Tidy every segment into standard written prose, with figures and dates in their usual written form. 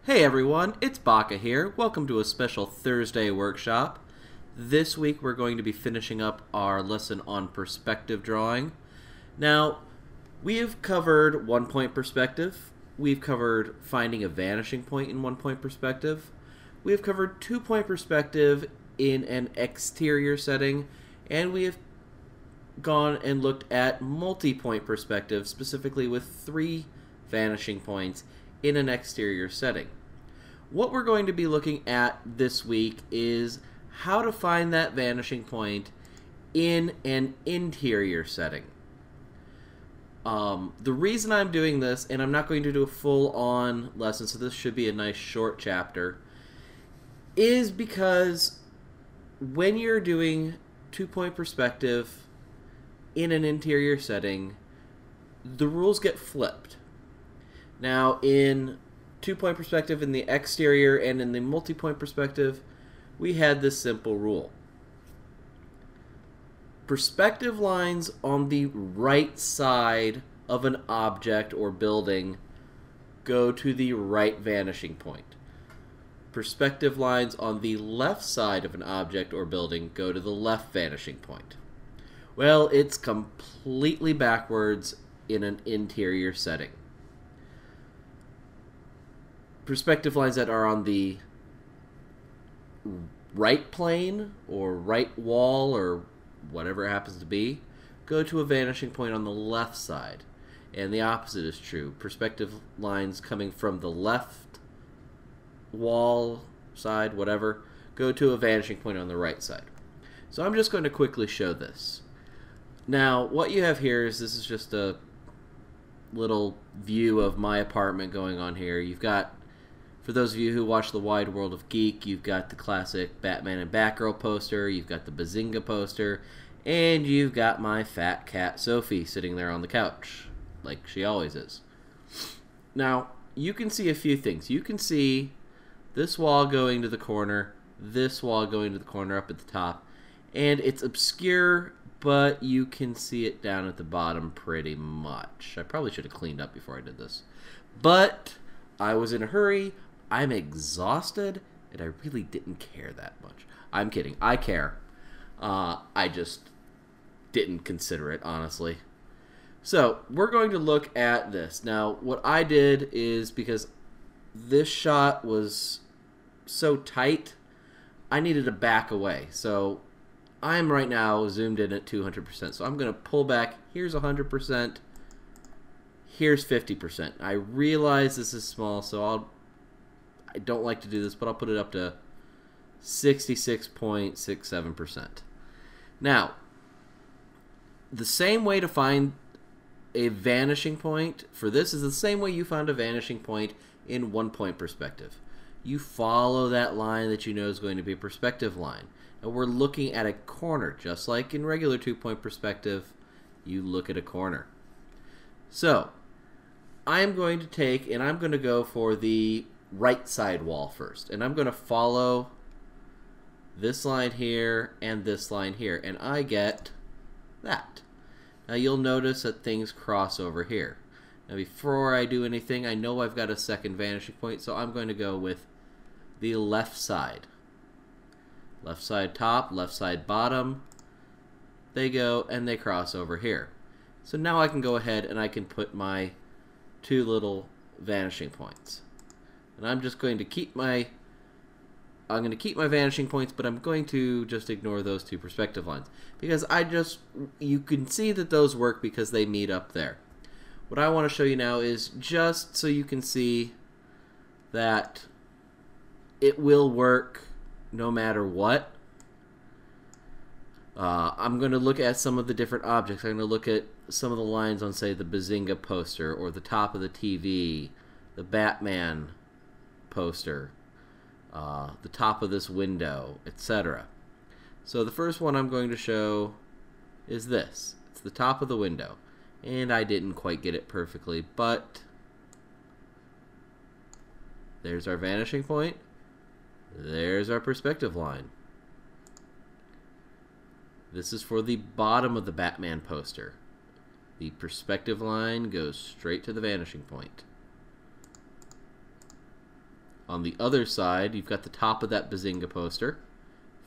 Hey everyone, it's Baka here. Welcome to a special Thursday workshop. This week we're going to be finishing up our lesson on perspective drawing. Now, we have covered one-point perspective. We've covered finding a vanishing point in one-point perspective. We have covered two-point perspective in an exterior setting, and we have gone and looked at multi-point perspective, specifically with 3 vanishing points in an exterior setting. What we're going to be looking at this week is how to find that vanishing point in an interior setting. The reason I'm doing this, and I'm not going to do a full-on lesson, so this should be a nice short chapter, is because when you're doing two-point perspective in an interior setting, the rules get flipped. Now, in two-point perspective in the exterior and in the multi-point perspective, we had this simple rule. Perspective lines on the right side of an object or building go to the right vanishing point. Perspective lines on the left side of an object or building go to the left vanishing point. Well, it's completely backwards in an interior setting. Perspective lines that are on the right plane or right wall or whatever it happens to be go to a vanishing point on the left side. And the opposite is true. Perspective lines coming from the left wall side, whatever, go to a vanishing point on the right side. So I'm just going to quickly show this. Now, what you have here is, this is just a little view of my apartment going on here. You've got, for those of you who watch The Wide World of Geek, you've got the classic Batman and Batgirl poster, you've got the Bazinga poster, and you've got my fat cat Sophie sitting there on the couch, like she always is. Now, you can see a few things. You can see this wall going to the corner, this wall going to the corner up at the top, and it's obscure, but you can see it down at the bottom pretty much. I probably should have cleaned up before I did this. But I was in a hurry, I'm exhausted, and I really didn't care that much. I'm kidding. I care. I just didn't consider it, honestly. So, we're going to look at this. Now, what I did is, because this shot was so tight, I needed to back away. So, I'm right now zoomed in at 200%. So, I'm going to pull back. Here's 100%. Here's 50%. I realize this is small, so I don't like to do this, but I'll put it up to 66.67%. Now, the same way to find a vanishing point for this is the same way you found a vanishing point in one-point perspective. You follow that line that you know is going to be a perspective line. And we're looking at a corner, just like in regular two-point perspective, you look at a corner. So, I'm going to take, and I'm going to go for the right side wall first. And I'm going to follow this line here and this line here. And I get that. Now you'll notice that things cross over here. Now before I do anything, I know I've got a second vanishing point, so I'm going to go with the left side. Left side top, left side bottom. They go and they cross over here. So now I can go ahead and I can put my 2 little vanishing points. And I'm just going to keep my vanishing points, but I'm going to just ignore those 2 perspective lines because you can see that those work because they meet up there. What I want to show you now is just so you can see that it will work no matter what. I'm going to look at some of the different objects. I'm going to look at some of the lines on, say, the Bazinga poster or the top of the TV, the Batman poster, the top of this window, etc. So the first one I'm going to show is this. It's the top of the window. And I didn't quite get it perfectly, but there's our vanishing point. There's our perspective line. This is for the bottom of the Batman poster. The perspective line goes straight to the vanishing point. On the other side, you've got the top of that Bazinga poster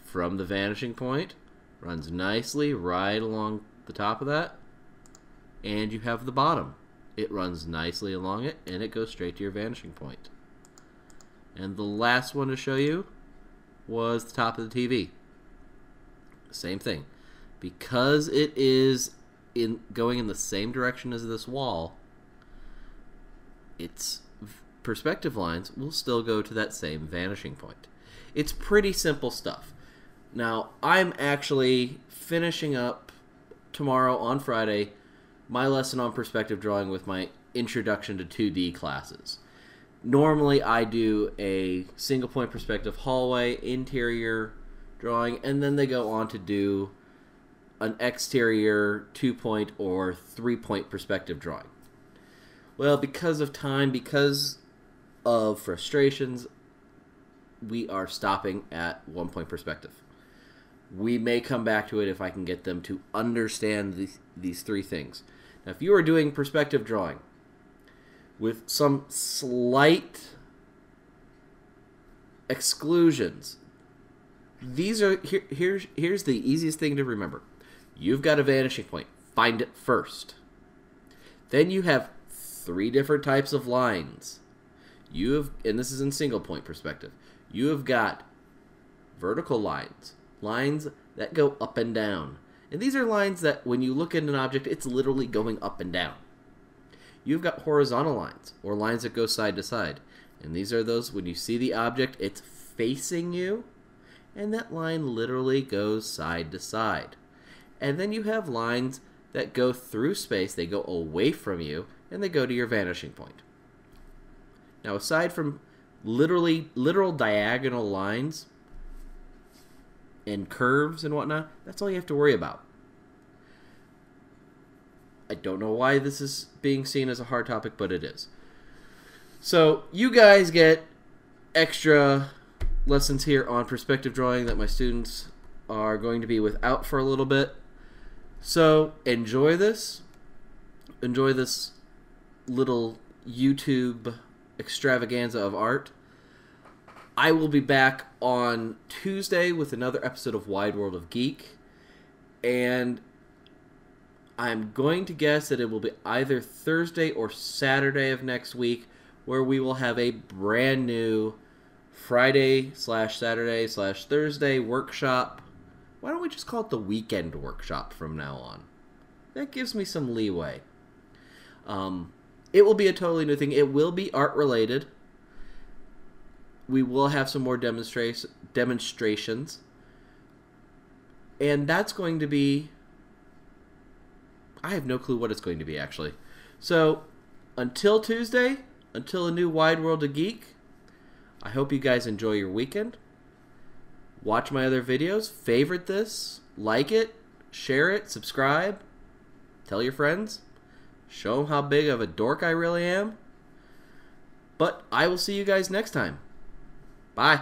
from the vanishing point. Runs nicely right along the top of that. And you have the bottom. It runs nicely along it, and it goes straight to your vanishing point. And the last one to show you was the top of the TV. Same thing. Because it is going in the same direction as this wall, its perspective lines will still go to that same vanishing point. It's pretty simple stuff. Now, I'm actually finishing up tomorrow on Friday my lesson on perspective drawing with my Introduction to 2D classes. Normally, I do a single point perspective hallway, interior drawing, and then they go on to do an exterior 2-point or 3-point perspective drawing. Well, because of time, because of frustrations, we are stopping at 1-point perspective. We may come back to it if I can get them to understand these three things. Now, if you are doing perspective drawing with some slight exclusions, these are here's the easiest thing to remember. You've got a vanishing point. Find it first. Then you have 3 different types of lines. And this is in single point perspective. You have got vertical lines, lines that go up and down. And these are lines that when you look at an object, it's literally going up and down. You've got horizontal lines, or lines that go side to side. And these are those when you see the object, it's facing you, and that line literally goes side to side. And then you have lines that go through space, they go away from you, and they go to your vanishing point. Now, aside from literal diagonal lines and curves and whatnot, that's all you have to worry about. I don't know why this is being seen as a hard topic, but it is. So you guys get extra lessons here on perspective drawing that my students are going to be without for a little bit. So enjoy this. Enjoy this little YouTube extravaganza of art. I will be back on Tuesday with another episode of Wide World of Geek, and I'm going to guess that it will be either Thursday or Saturday of next week where we will have a brand new Friday/Saturday/Thursday workshop. Why don't we just call it the weekend workshop from now on? That gives me some leeway. It will be a totally new thing. It will be art related. We will have some more demonstrations. And that's going to be... I have no clue what it's going to be, actually. So, until Tuesday, until a new Wide World of Geek, I hope you guys enjoy your weekend. Watch my other videos. Favorite this. Like it. Share it. Subscribe. Tell your friends. Show them how big of a dork I really am. But I will see you guys next time. Bye.